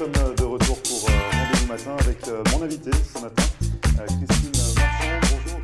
sommes de retour pour Rendez-vous Matin avec mon invité ce matin, Christine Marchand. Bonjour.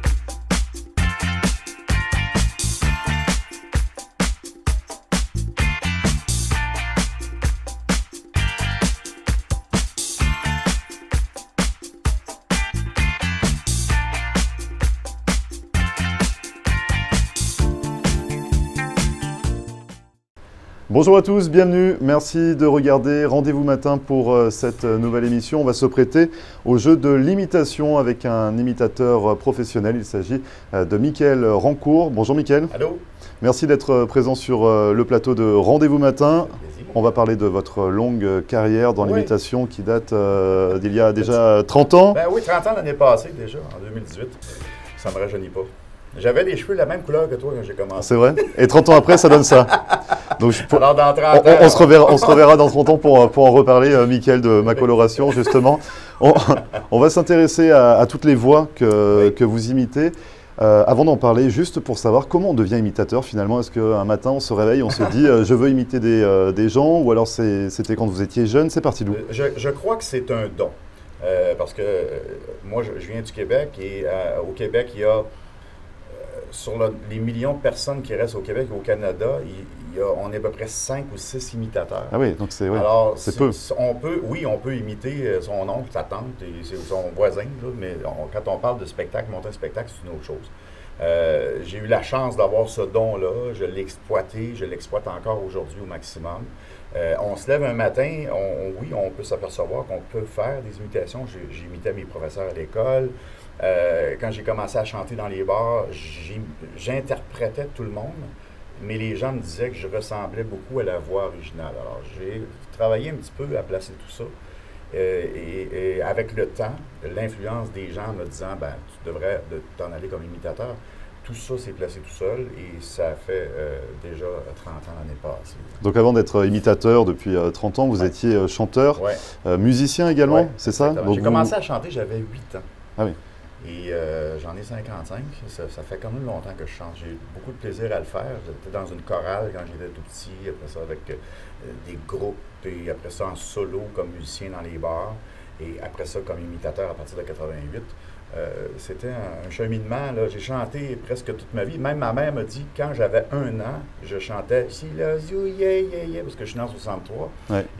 Bonjour à tous, bienvenue, merci de regarder Rendez-vous Matin pour cette nouvelle émission. On va se prêter au jeu de l'imitation avec un imitateur professionnel. Il s'agit de Mickaël Rancourt. Bonjour Mickaël. Allô. Merci d'être présent sur le plateau de Rendez-vous Matin. On va parler de votre longue carrière dans l'imitation qui date d'il y a déjà 30 ans. Ben oui, 30 ans l'année passée déjà, en 2018. Ça ne me rajeunit pas. J'avais les cheveux de la même couleur que toi quand j'ai commencé. C'est vrai? Et 30 ans après, ça donne ça. Donc, alors dans 30 ans... on se reverra dans 30 ans pour en reparler, Mickaël, de ma coloration, justement. On va s'intéresser à toutes les voix que vous imitez. Avant d'en parler, juste pour savoir comment on devient imitateur finalement. Est-ce qu'un matin, on se réveille, on se dit je veux imiter des gens, ou alors c'était quand vous étiez jeune? C'est parti d'où? Je crois que c'est un don. Parce que moi, je viens du Québec et au Québec, il y a... Sur les millions de personnes qui restent au Québec et au Canada, on est à peu près 5 ou 6 imitateurs. Ah oui, donc c'est peu. peu. On peut imiter son oncle, sa tante et son voisin, là, mais quand on parle de spectacle, monter un spectacle, c'est une autre chose. J'ai eu la chance d'avoir ce don-là, je l'ai exploité, je l'exploite encore aujourd'hui au maximum. On se lève un matin, on peut s'apercevoir qu'on peut faire des imitations. J'imitais mes professeurs à l'école. Quand j'ai commencé à chanter dans les bars, j'interprétais tout le monde, mais les gens me disaient que je ressemblais beaucoup à la voix originale. Alors, j'ai travaillé un petit peu à placer tout ça. Et avec le temps, l'influence des gens me disant « ben, tu devrais t'en aller comme imitateur », tout ça s'est placé tout seul et ça fait déjà 30 ans l'année passée. Donc avant d'être imitateur depuis 30 ans, vous étiez chanteur, musicien également, c'est ça? J'ai commencé à chanter, j'avais 8 ans. Ah oui. Et j'en ai 55, ça fait quand même longtemps que je chante. J'ai eu beaucoup de plaisir à le faire. J'étais dans une chorale quand j'étais tout petit, après ça avec des groupes, et après ça en solo comme musicien dans les bars, et après ça comme imitateur à partir de 88. C'était un cheminement, là. J'ai chanté presque toute ma vie. Même ma mère me dit, quand j'avais 1 an, je chantais « She loves you, yeah, yeah, yeah », parce que je suis né en 63,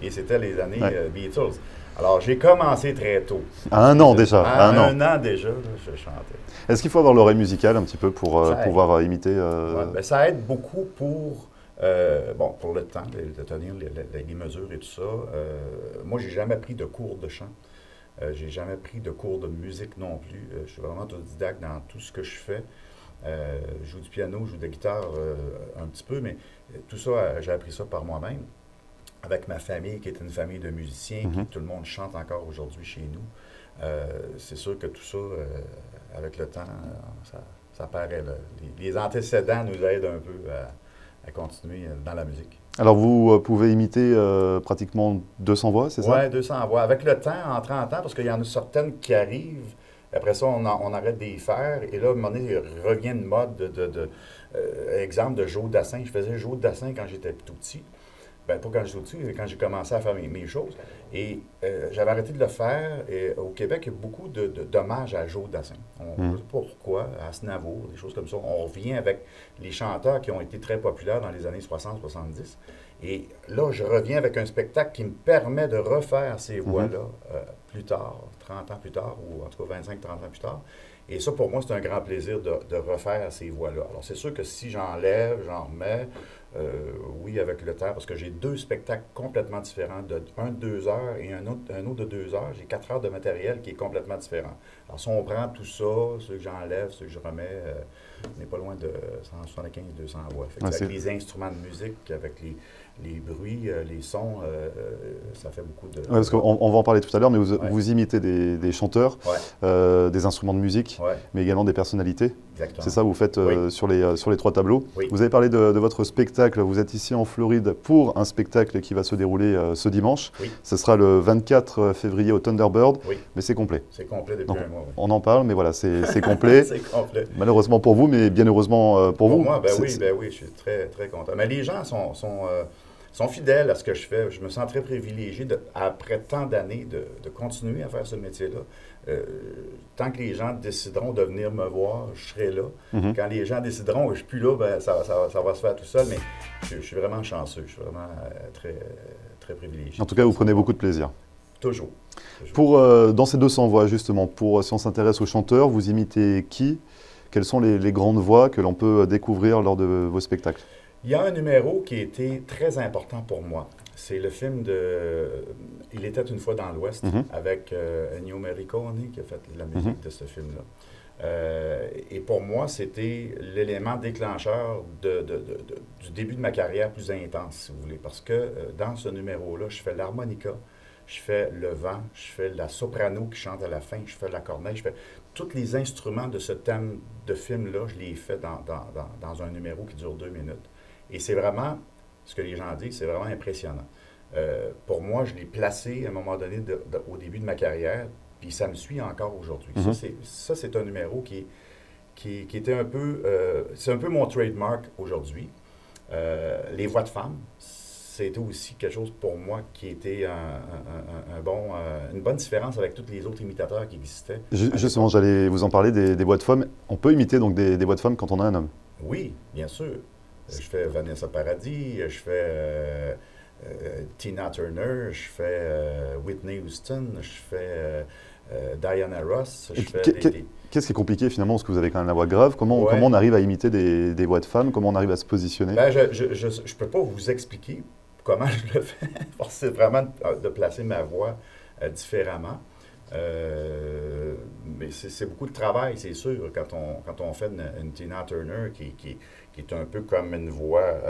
et c'était les années Beatles. Alors, j'ai commencé très tôt. À 1 an déjà. À un an déjà, là, je chantais. Est-ce qu'il faut avoir l'oreille musicale un petit peu pour pouvoir imiter Ben, ça aide beaucoup pour le temps, de tenir les mesures et tout ça. Moi, j'ai jamais pris de cours de chant. J'ai jamais pris de cours de musique non plus. Je suis vraiment autodidacte dans tout ce que je fais. Je joue du piano, je joue de la guitare un petit peu, mais tout ça, j'ai appris ça par moi-même. Avec ma famille, qui est une famille de musiciens, qui tout le monde chante encore aujourd'hui chez nous. C'est sûr que tout ça, avec le temps, ça paraît. Là. Les antécédents nous aident un peu à continuer dans la musique. Alors, vous pouvez imiter pratiquement 200 voix, c'est ça? Oui, 200 voix. Avec le temps, en 30 ans, parce qu'il y en a certaines qui arrivent, après ça, on arrête de les faire, et là, à un moment donné, il revient une mode exemple de Joe Dassin. Je faisais Joe Dassin quand j'étais tout petit. Ben, pas quand j'étais au-dessus, quand j'ai commencé à faire mes choses. Et j'avais arrêté de le faire. Et au Québec, il y a beaucoup d'hommages à Joe Dassin. On ne sait pas pourquoi, à Aznavour, des choses comme ça. On revient avec les chanteurs qui ont été très populaires dans les années 60-70. Et là, je reviens avec un spectacle qui me permet de refaire ces voix-là plus tard, 30 ans plus tard, ou en tout cas 25-30 ans plus tard. Et ça, pour moi, c'est un grand plaisir de refaire ces voix-là. Alors, c'est sûr que si j'enlève, j'en remets, oui, avec le temps, parce que j'ai 2 spectacles complètement différents, un de 2 heures et un autre de 2 heures. J'ai 4 heures de matériel qui est complètement différent. Alors, si on prend tout ça, ceux que j'enlève, ceux que je remets, on n'est pas loin de 175-200 voix. Avec les instruments de musique, avec les bruits, les sons, ça fait beaucoup de... parce qu'on va en parler tout à l'heure, mais vous imitez des chanteurs, des instruments de musique, mais également des personnalités. C'est ça, vous faites sur les 3 tableaux. Vous avez parlé de votre spectacle. Vous êtes ici en Floride pour un spectacle qui va se dérouler ce dimanche. Ce sera le 24 février au Thunderbird, mais c'est complet. C'est complet depuis un mois. On en parle, mais voilà, c'est complet. C'est complet. Malheureusement pour vous, mais bien heureusement pour vous. Moi, ben oui, je suis très, très content. Mais les gens sont sont fidèles à ce que je fais. Je me sens très privilégié, après tant d'années, de continuer à faire ce métier-là. Tant que les gens décideront de venir me voir, je serai là. Quand les gens décideront que je ne suis plus là, ben, ça va se faire tout seul, mais je suis vraiment chanceux. Je suis vraiment très, très privilégié. En tout cas, vous prenez beaucoup de plaisir. Toujours. Dans ces 200 voix, justement, si on s'intéresse aux chanteurs, vous imitez qui? Quelles sont les grandes voix que l'on peut découvrir lors de vos spectacles? Il y a un numéro qui a été très important pour moi. C'est le film de « Il était une fois dans l'Ouest » avec Ennio Morricone qui a fait la musique de ce film-là. Et pour moi, c'était l'élément déclencheur du début de ma carrière plus intense, si vous voulez. Parce que dans ce numéro-là, je fais l'harmonica, je fais le vent, je fais la soprano qui chante à la fin, je fais la corneille, je fais tous les instruments de ce thème de film-là, je les fais dans un numéro qui dure 2 minutes. Et c'est vraiment, ce que les gens disent, c'est vraiment impressionnant. Pour moi, je l'ai placé à un moment donné au début de ma carrière, puis ça me suit encore aujourd'hui. Ça, c'est un numéro qui était un peu... c'est un peu mon trademark aujourd'hui. Les voix de femmes, c'était aussi quelque chose pour moi qui était une bonne différence avec tous les autres imitateurs qui existaient. Justement, j'allais vous en parler des voix de femmes. On peut imiter donc des voix de femmes quand on a un homme? Oui, bien sûr. Je fais Vanessa Paradis, je fais Tina Turner, je fais Whitney Houston, je fais Diana Ross. Qu'est-ce qui est compliqué finalement, parce que vous avez quand même la voix grave? Comment on arrive à imiter des voix de femmes? Comment on arrive à se positionner? Ben, je ne peux pas vous expliquer comment je le fais. C'est vraiment de placer ma voix différemment. Mais c'est beaucoup de travail, c'est sûr, quand on fait une Tina Turner qui est un peu comme une voix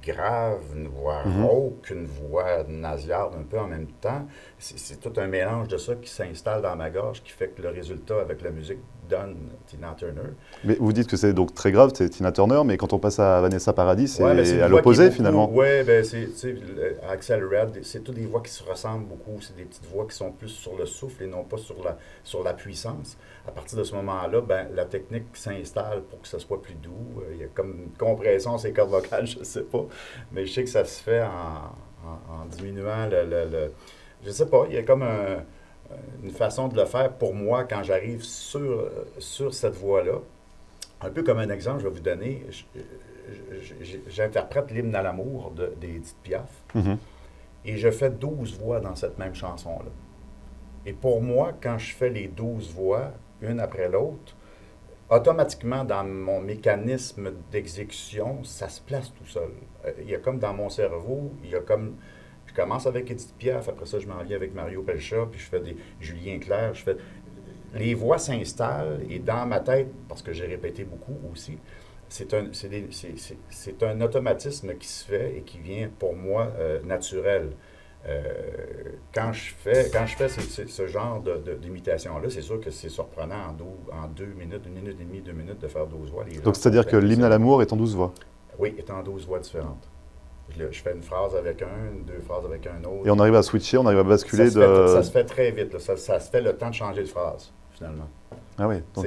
grave, une voix rauque, une voix nasillarde un peu en même temps. C'est tout un mélange de ça qui s'installe dans ma gorge qui fait que le résultat avec la musique donne Tina Turner. Mais vous dites que c'est donc très grave, c'est Tina Turner, mais quand on passe à Vanessa Paradis, c'est à l'opposé finalement. Oui, ben Axel Red, c'est toutes des voix qui se ressemblent beaucoup. C'est des petites voix qui sont plus sur le souffle et non pas sur la puissance. À partir de ce moment-là, ben, la technique s'installe pour que ça soit plus doux. Il y a comme une compression ces cordes vocales, je ne sais pas. Mais je sais que ça se fait en diminuant je ne sais pas, il y a comme une façon de le faire pour moi quand j'arrive sur cette voie-là. Un peu comme un exemple, je vais vous donner. J'interprète l'hymne à l'amour d'Édith Piaf. Et je fais 12 voix dans cette même chanson-là. Et pour moi, quand je fais les 12 voix, une après l'autre, automatiquement, dans mon mécanisme d'exécution, ça se place tout seul. Il y a comme dans mon cerveau, je commence avec Édith Piaf, après ça, je m'en viens avec Mario Pelcha, puis je fais des Julien Clerc, les voix s'installent, et dans ma tête, parce que j'ai répété beaucoup aussi, c'est un automatisme qui se fait et qui vient, pour moi, naturel. Quand je fais ce genre d'imitation-là, c'est sûr que c'est surprenant en 2 minutes, 1 minute et demie, 2 minutes de faire 12 voix. Donc, c'est-à-dire que l'hymne à l'amour est en 12 voix? Oui, est en 12 voix différentes. Je fais une phrase avec 2 phrases avec un autre. Et on arrive à switcher, on arrive à basculer ça se fait très vite. Là. Ça se fait le temps de changer de phrase, finalement. Ah oui, donc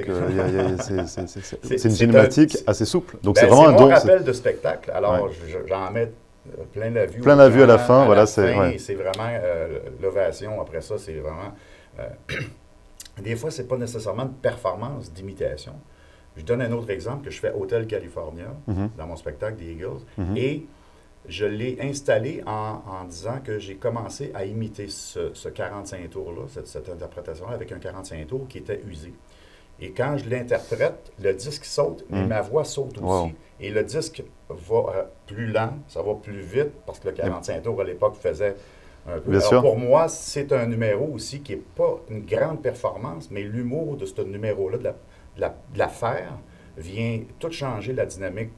c'est une gymnastique assez souple. Donc c'est vraiment un don. C'est mon rappel de spectacle. Alors, j'en mets plein la vue. Plein la vue à la fin, voilà. C'est vraiment l'ovation. Après ça, c'est vraiment... des fois, c'est pas nécessairement une performance d'imitation. Je donne un autre exemple que je fais Hotel California dans mon spectacle des Eagles. Et je l'ai installé en disant que j'ai commencé à imiter ce 45 tours-là, cette interprétation-là, avec un 45 tours qui était usé. Et quand je l'interprète, le disque saute, mais ma voix saute aussi. Wow. Et le disque va plus lent, ça va plus vite, parce que le 45 tours à l'époque faisait un peu... Alors pour moi, c'est un numéro aussi qui n'est pas une grande performance, mais l'humour de ce numéro-là, de la faire, vient tout changer la dynamique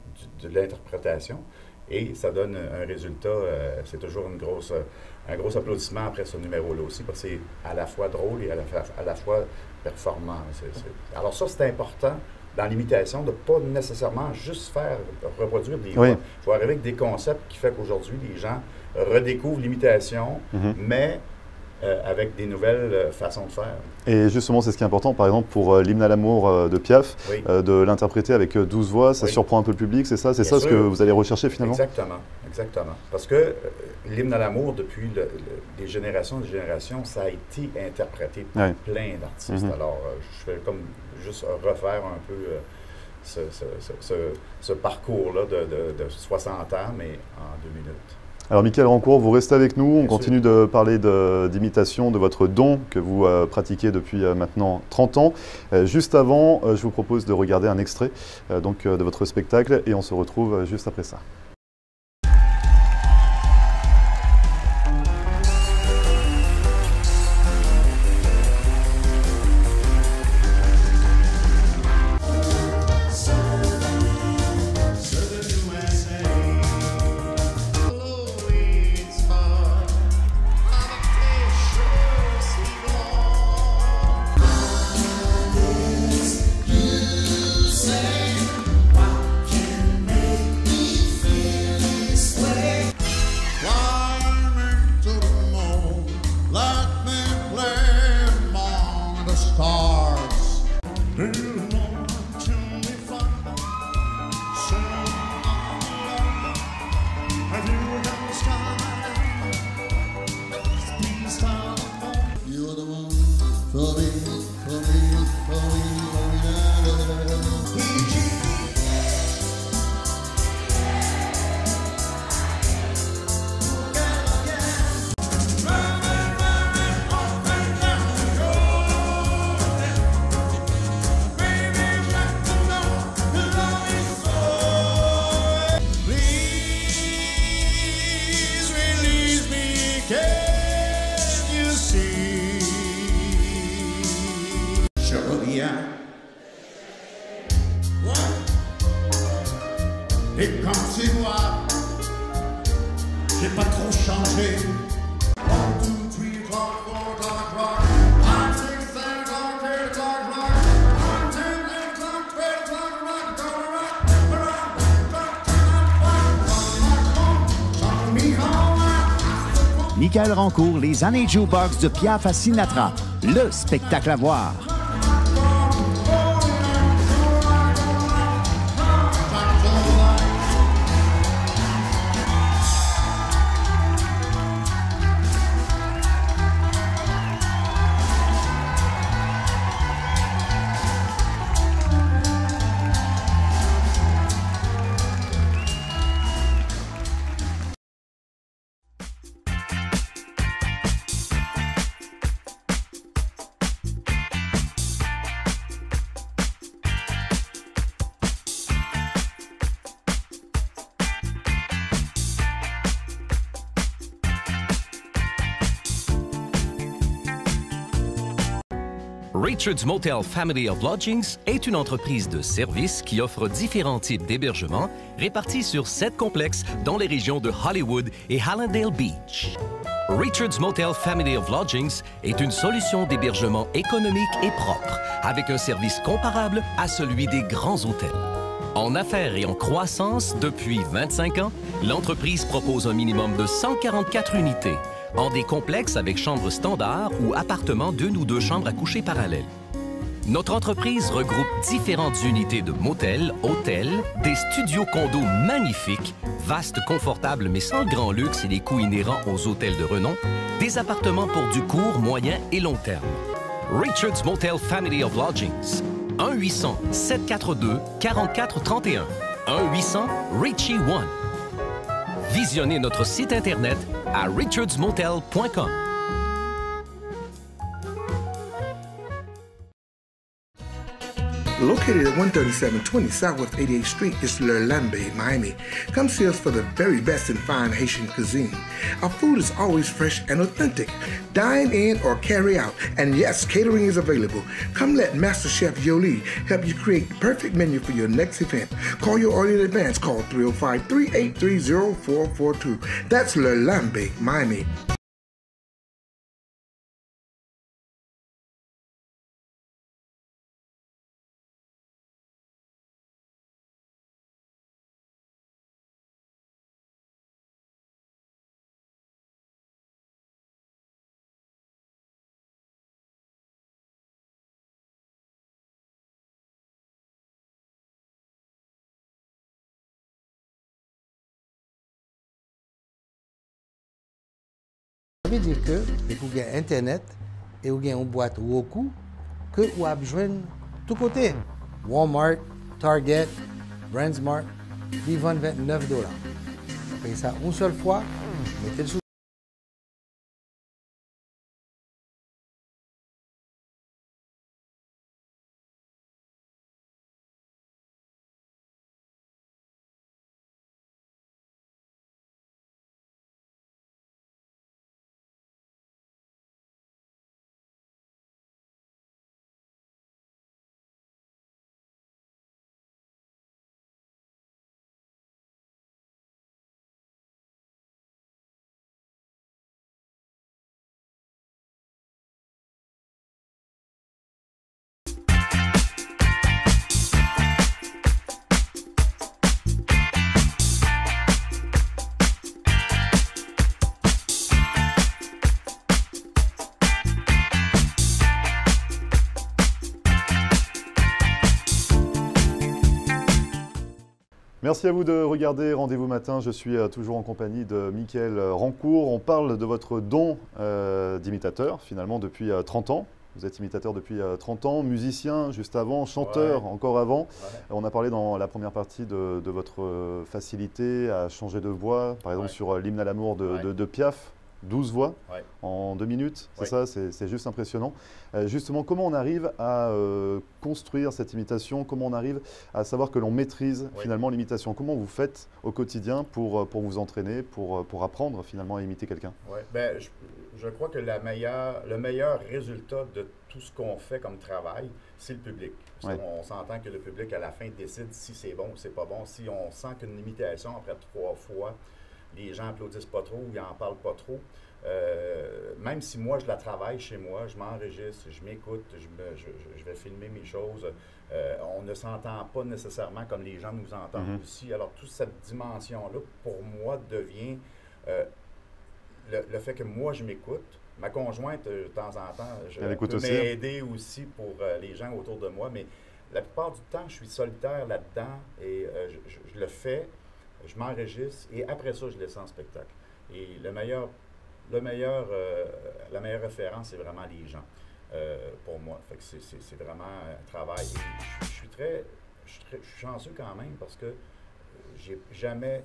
de l'interprétation. Et ça donne un résultat, c'est toujours un gros applaudissement après ce numéro-là aussi, parce que c'est à la fois drôle et à la fois performant. Alors ça, c'est important dans l'imitation de ne pas nécessairement juste reproduire des voix. Il faut arriver avec des concepts qui font qu'aujourd'hui, les gens redécouvrent l'imitation, mais avec des nouvelles façons de faire. Et justement, c'est ce qui est important, par exemple, pour l'hymne à l'amour de Piaf, Oui. De l'interpréter avec 12 voix, ça Oui. surprend un peu le public, c'est ça? C'est ça ce que vous allez rechercher finalement? Exactement, exactement. Parce que l'hymne à l'amour, depuis des générations et des générations, ça a été interprété par plein d'artistes. Alors, je vais comme juste refaire un peu ce parcours-là de 60 ans, mais en 2 minutes. Alors, Michael Rancourt, vous restez avec nous. On continue de parler d'imitation, de votre don que vous pratiquez depuis maintenant 30 ans. Juste avant, je vous propose de regarder un extrait de votre spectacle et on se retrouve juste après ça. Et comme c'est moi, j'ai pas trop changé. 1, 2, 3 o'clock, 4 o'clock, 5, 6, 7 o'clock, 8 o'clock, 9 o'clock, 10 o'clock, 12 o'clock, Michael Rancourt, les années jukebox de Piaf à Sinatra, le spectacle à voir. Richard's Motel Family of Lodgings est une entreprise de services qui offre différents types d'hébergements répartis sur 7 complexes dans les régions de Hollywood et Hallandale Beach. Richard's Motel Family of Lodgings est une solution d'hébergement économique et propre, avec un service comparable à celui des grands hôtels. En affaires et en croissance depuis 25 ans, l'entreprise propose un minimum de 144 unités, en des complexes avec chambres standards ou appartements d'1 ou 2 chambres à coucher parallèles. Notre entreprise regroupe différentes unités de motels, hôtels, des studios condos magnifiques, vastes, confortables mais sans le grand luxe et les coûts inhérents aux hôtels de renom, des appartements pour du court, moyen et long terme. Richard's Motel Family of Lodgings. 1-800-742-4431. 1-800-RICHIE-1. Visionnez notre site Internet à richardsmotel.com. Located at 13720 Southwest 88th Street is L'Orlambe, Miami. Come see us for the very best in fine Haitian cuisine. Our food is always fresh and authentic. Dine in or carry out. And yes, catering is available. Come let Master Chef Yoli help you create the perfect menu for your next event. Call your order in advance. Call 305-383-0442. That's L'Orlambe, Miami. Ça veut dire que, pour gagner Internet, et vous gagnez une boîte Roku, que vous avez besoin de tous côtés. Walmart, Target, Brandsmart, ils vendent 29 $. Vous payez ça une seule fois, mettez le sous. Merci à vous de regarder Rendez-vous Matin. Je suis toujours en compagnie de Michael Rancourt. On parle de votre don d'imitateur, finalement, depuis 30 ans. Vous êtes imitateur depuis 30 ans, musicien juste avant, chanteur encore avant. Ouais. On a parlé dans la première partie de votre facilité à changer de voix, par exemple sur l'hymne à l'amour de Piaf. 12 voix en 2 minutes, c'est ça, c'est juste impressionnant. Justement, comment on arrive à construire cette imitation? Comment on arrive à savoir que l'on maîtrise finalement l'imitation? Comment vous faites au quotidien pour vous entraîner, pour apprendre finalement à imiter quelqu'un? Ben, je crois que le meilleur résultat de tout ce qu'on fait comme travail, c'est le public. On s'entend que le public, à la fin, décide si c'est bon ou c'est pas bon. Si on sent qu'une imitation, après 3 fois, les gens applaudissent pas trop ou ils n'en parlent pas trop. Même si moi, je la travaille chez moi, je m'enregistre, je m'écoute, je vais filmer mes choses. On ne s'entend pas nécessairement comme les gens nous entendent aussi. Alors, toute cette dimension-là, pour moi, devient le fait que moi, je m'écoute. Ma conjointe, de temps en temps, peut m'aider aussi pour les gens autour de moi, mais la plupart du temps, je suis solitaire là-dedans et je le fais. Je m'enregistre et après ça, je laisse en spectacle. Et la meilleure référence, c'est vraiment les gens pour moi. Fait que c'est vraiment un travail. Et je suis chanceux quand même parce que j'ai jamais,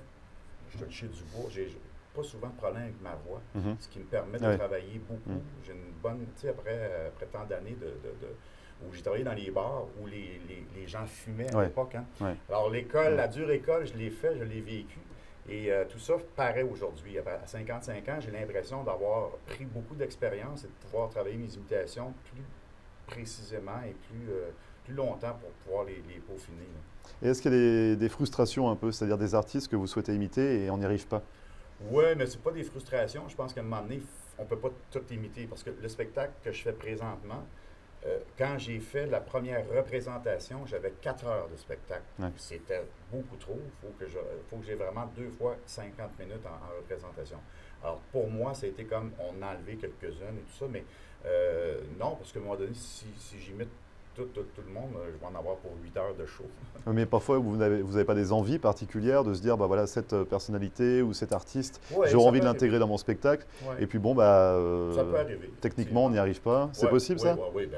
je touche du bois, j'ai pas souvent de problème avec ma voix, ce qui me permet de travailler beaucoup. J'ai une bonne, tu sais, après tant d'années où j'ai travaillé dans les bars où les gens fumaient à l'époque. Hein. Alors l'école, la dure école, je l'ai fait, je l'ai vécu. Et tout ça paraît aujourd'hui. À 55 ans, j'ai l'impression d'avoir pris beaucoup d'expérience et de pouvoir travailler mes imitations plus précisément et plus longtemps pour pouvoir les peaufiner. Et est-ce qu'il y a des frustrations un peu, c'est-à-dire des artistes que vous souhaitez imiter et on n'y arrive pas? Oui, mais c'est pas des frustrations. Je pense qu'à un moment donné, on ne peut pas tout imiter parce que le spectacle que je fais présentement, quand j'ai fait la première représentation, j'avais 4 heures de spectacle. C'était beaucoup trop. Il faut que j'ai vraiment 2 fois 50 minutes en représentation. Alors, pour moi, ça a été comme, on a enlevé quelques-unes et tout ça, mais non, parce qu'à un moment donné, si j'imite tout le monde, je vais en avoir pour 8 heures de show. Mais parfois, vous n'avez pas des envies particulières de se dire, bah voilà, cette personnalité ou cet artiste, j'aurais envie de l'intégrer dans mon spectacle. Et puis bon, ça peut arriver. Techniquement, on n'y arrive pas. C'est possible, ça? Oui.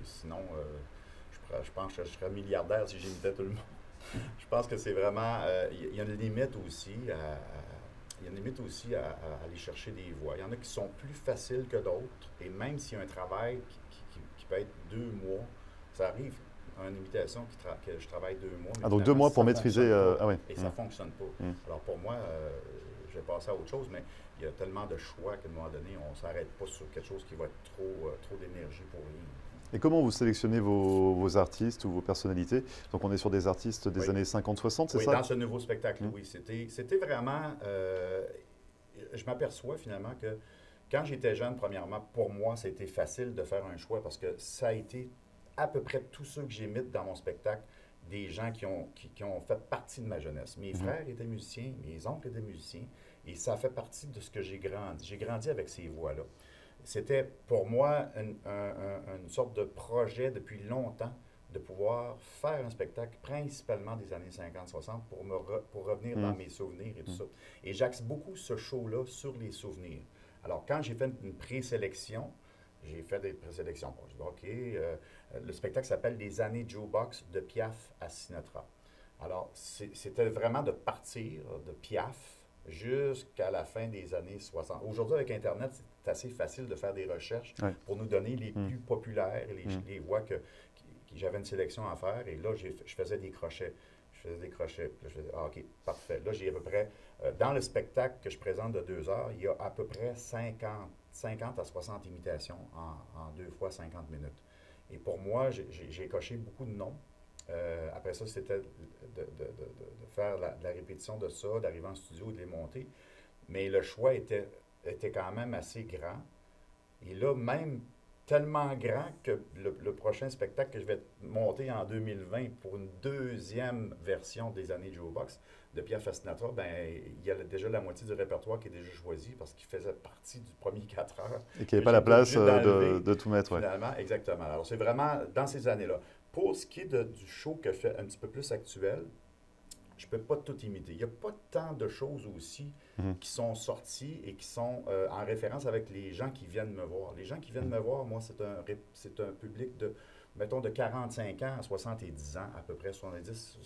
Sinon, je pense que je serais milliardaire si j'imitais tout le monde. Je pense que c'est vraiment... Il y a une limite aussi à aller chercher des voix. Il y en a qui sont plus faciles que d'autres. Et même s'il y a un travail qui peut être 2 mois, ça arrive en imitation que je travaille 2 mois. Donc 2 mois pour maîtriser... Et ça ne fonctionne pas. Alors pour moi, je vais passer à autre chose, mais il y a tellement de choix qu'à un moment donné, on ne s'arrête pas sur quelque chose qui va être trop d'énergie pour rien. Et comment vous sélectionnez vos artistes ou vos personnalités? Donc on est sur des artistes des années 50-60, c'est ça? Oui, dans ce nouveau spectacle, oui. C'était vraiment... je m'aperçois finalement que quand j'étais jeune, premièrement, pour moi, c'était facile de faire un choix parce que ça a été à peu près tous ceux que j'imite dans mon spectacle, des gens qui ont fait partie de ma jeunesse. Mes frères étaient musiciens, mes oncles étaient musiciens, et ça fait partie de ce que j'ai grandi. J'ai grandi avec ces voix-là. C'était pour moi une sorte de projet depuis longtemps de pouvoir faire un spectacle principalement des années 50-60 pour revenir dans mes souvenirs et tout ça. Et j'axe beaucoup ce show-là sur les souvenirs. Alors, quand j'ai fait une présélection, j'ai fait des présélections. Bon, j'ai dit, OK, le spectacle s'appelle « Les années Jukebox de Piaf à Sinatra ». Alors, c'était vraiment de partir de Piaf jusqu'à la fin des années 60. Aujourd'hui, avec Internet, c'est assez facile de faire des recherches pour nous donner les plus populaires, les voix que j'avais une sélection à faire. Et là, je faisais des crochets. Je faisais des crochets. Puis là, je faisais, OK, parfait. Là, j'ai à peu près, dans le spectacle que je présente de 2 heures, il y a à peu près 50 à 60 imitations en 2 fois 50 minutes. Et pour moi, j'ai coché beaucoup de noms. Après ça, c'était de faire de la répétition de ça, d'arriver en studio et de les monter. Mais le choix était quand même assez grand. Et là, même tellement grand que le prochain spectacle que je vais monter en 2020 pour une deuxième version des années Jukebox de Piaf à Sinatra, ben, il y a déjà la moitié du répertoire qui est déjà choisi parce qu'il faisait partie du premier 4 heures. Et qu'il n'y avait pas la place de tout mettre. Finalement, exactement. Alors, c'est vraiment dans ces années-là. Pour ce qui est du show que je fais un petit peu plus actuel, je ne peux pas tout imiter. Il n'y a pas tant de choses aussi qui sont sorties et qui sont en référence avec les gens qui viennent me voir. Les gens qui viennent me voir, moi, c'est un public de, mettons, de 45 ans à 70 ans, à peu près 70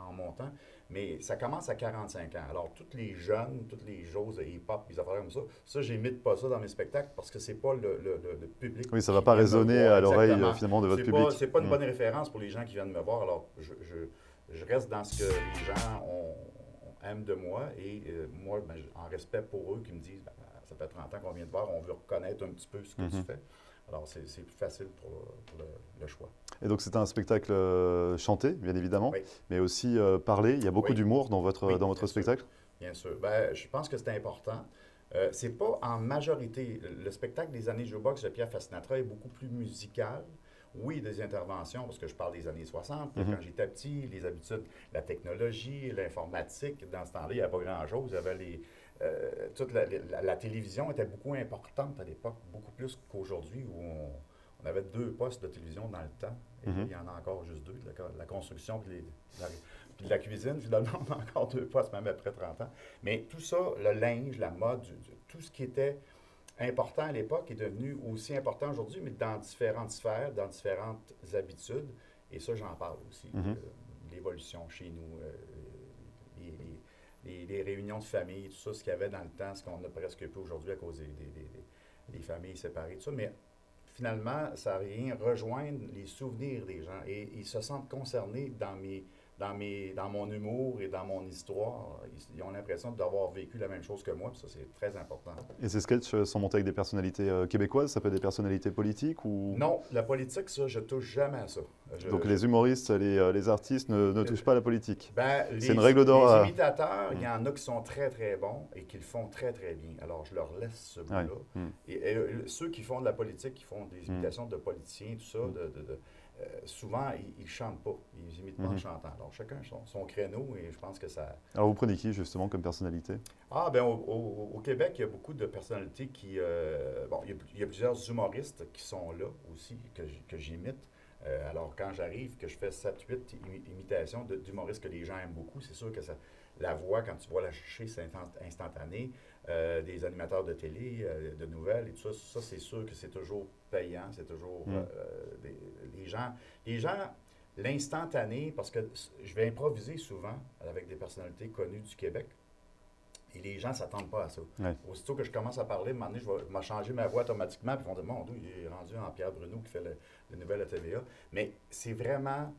en montant. Mais ça commence à 45 ans. Alors, tous les jeunes, toutes les choses hip-hop, les affaires comme ça, j'imite pas ça dans mes spectacles parce que c'est pas le public. Oui, ça ne va pas résonner à l'oreille, finalement, de votre public. C'est pas une bonne référence pour les gens qui viennent me voir. Alors, je reste dans ce que les gens aiment de moi et moi, ben, en respect pour eux, qui me disent ben, ça fait 30 ans qu'on vient de voir, on veut reconnaître un petit peu ce que tu fais. Alors, c'est plus facile pour le choix. Et donc, c'est un spectacle chanté, bien évidemment, mais aussi parlé. Il y a beaucoup d'humour dans votre spectacle. Bien sûr. Ben, je pense que c'est important. C'est pas en majorité. Le spectacle des années Jukebox de Piaf à Sinatra est beaucoup plus musical. Oui, des interventions, parce que je parle des années 60. Quand j'étais petit, les habitudes, la technologie, l'informatique, dans ce temps-là, il n'y avait pas grand-chose. Il y avait toute la télévision était beaucoup importante à l'époque, beaucoup plus qu'aujourd'hui, où on avait 2 postes de télévision dans le temps. Et il y en a encore juste 2. La construction puis de la cuisine, finalement, on a encore 2 postes, même après 30 ans. Mais tout ça, le linge, la mode, tout ce qui était important à l'époque est devenu aussi important aujourd'hui, mais dans différentes sphères, dans différentes habitudes. Et ça, j'en parle aussi. L'évolution chez nous, les réunions de famille, tout ça, ce qu'il y avait dans le temps, ce qu'on a presque plus aujourd'hui à cause des familles séparées, tout ça. Mais finalement, ça vient rejoindre les souvenirs des gens et ils se sentent concernés dans mon humour et dans mon histoire. Ils ont l'impression d'avoir vécu la même chose que moi, puis ça, c'est très important. Et ces sketchs sont montés avec des personnalités québécoises? Ça peut être des personnalités politiques ou... Non, la politique, ça, je touche jamais à ça. Donc les humoristes, les artistes ne touchent pas à la politique? Ben, c'est une règle d'or. Les imitateurs, il y en a qui sont très, très bons et qui le font très, très bien. Alors, je leur laisse ce bout-là. Et ceux qui font de la politique, qui font des imitations de politiciens, tout ça, souvent, ils ne chantent pas. Ils imitent pas en chantant. Alors, chacun son créneau et je pense que ça... Alors, vous prenez qui, justement, comme personnalité? Ah, bien, au Québec, il y a beaucoup de personnalités qui... bon, il y a plusieurs humoristes qui sont là aussi, que j'imite. Alors, quand j'arrive, que je fais 7-8 imitations d'humoristes que les gens aiment beaucoup, c'est sûr que la voix, quand tu vas la chercher, c'est instantané. Des animateurs de télé, de nouvelles et tout ça, ça c'est sûr que c'est toujours payant, c'est toujours... les gens, l'instantané, parce que je vais improviser souvent avec des personnalités connues du Québec, et les gens ne s'attendent pas à ça. Aussitôt que je commence à parler, à un moment donné, je vais changer ma voix automatiquement, puis ils vont dire, mon Dieu, il est rendu en Pierre Bruno qui fait les nouvelles à TVA. Mais c'est vraiment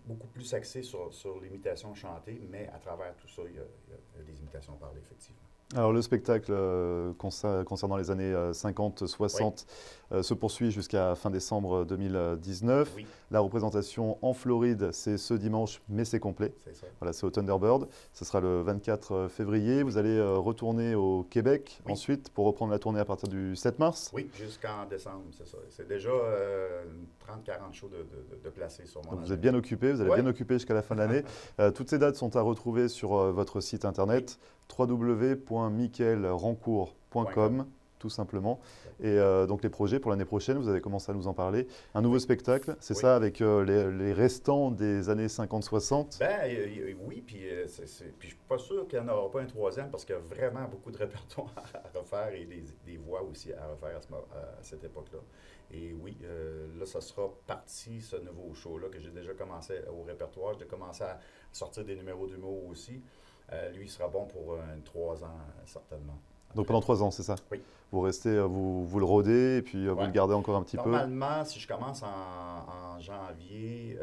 beaucoup plus axé sur l'imitation chantée, mais à travers tout ça, il y a des imitations parlées, effectivement. Alors le spectacle concernant les années 50-60 se poursuit jusqu'à fin décembre 2019. Oui. La représentation en Floride, c'est ce dimanche, mais c'est complet. C'est ça. Voilà, c'est au Thunderbird. Ce sera le 24 février. Vous allez retourner au Québec ensuite pour reprendre la tournée à partir du 7 mars. Oui, jusqu'en décembre, c'est ça. C'est déjà 30-40 shows de placés sur mon... Donc vous êtes bien occupé, vous allez bien occupé jusqu'à la fin de l'année. Toutes ces dates sont à retrouver sur votre site internet www.michaelrancourt.com. tout simplement. Et donc les projets pour l'année prochaine, vous avez commencé à nous en parler. Un nouveau spectacle, c'est ça, avec les restants des années 50-60? Oui, puis je ne suis pas sûr qu'il n'y en aura pas un troisième parce qu'il y a vraiment beaucoup de répertoire à refaire et des voix aussi à refaire à cette époque-là. Et oui, là, ça sera parti, ce nouveau show-là, que j'ai déjà commencé au répertoire. J'ai commencé à sortir des numéros d'humour aussi. Lui, il sera bon pour 3 ans, certainement. Donc pendant 3 ans, c'est ça? Oui. Vous restez, vous le rodez et puis vous le gardez encore un petit peu? Normalement, si je commence en janvier,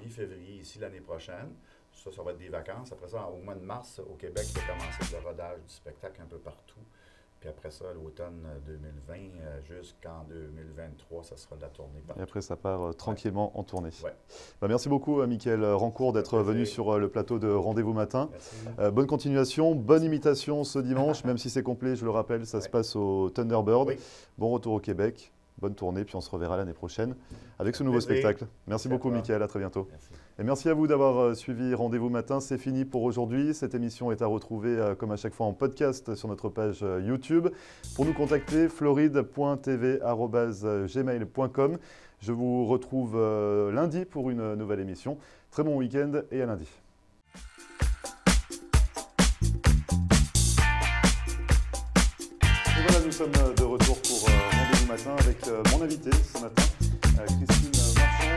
février, ici, l'année prochaine, ça va être des vacances. Après ça, au mois de mars, au Québec, il va commencer le rodage du spectacle un peu partout. Puis après ça, l'automne 2020 jusqu'en 2023, ça sera de la tournée partout. Et après, ça part tranquillement en tournée. Ouais. Merci beaucoup, Michael Rancourt, d'être venu sur le plateau de Rendez-vous Matin. Bonne continuation, bonne imitation ce dimanche, même si c'est complet, je le rappelle, ça se passe au Thunderbird. Oui. Bon retour au Québec, bonne tournée, puis on se reverra l'année prochaine avec ce nouveau spectacle. Merci beaucoup, Michael, à très bientôt. Merci. Et merci à vous d'avoir suivi Rendez-vous Matin. C'est fini pour aujourd'hui. Cette émission est à retrouver, comme à chaque fois, en podcast sur notre page YouTube. Pour nous contacter, floride.tv@gmail.com. Je vous retrouve lundi pour une nouvelle émission. Très bon week-end et à lundi. Et voilà, nous sommes de retour pour Rendez-vous Matin avec mon invité ce matin, Christine Marchand.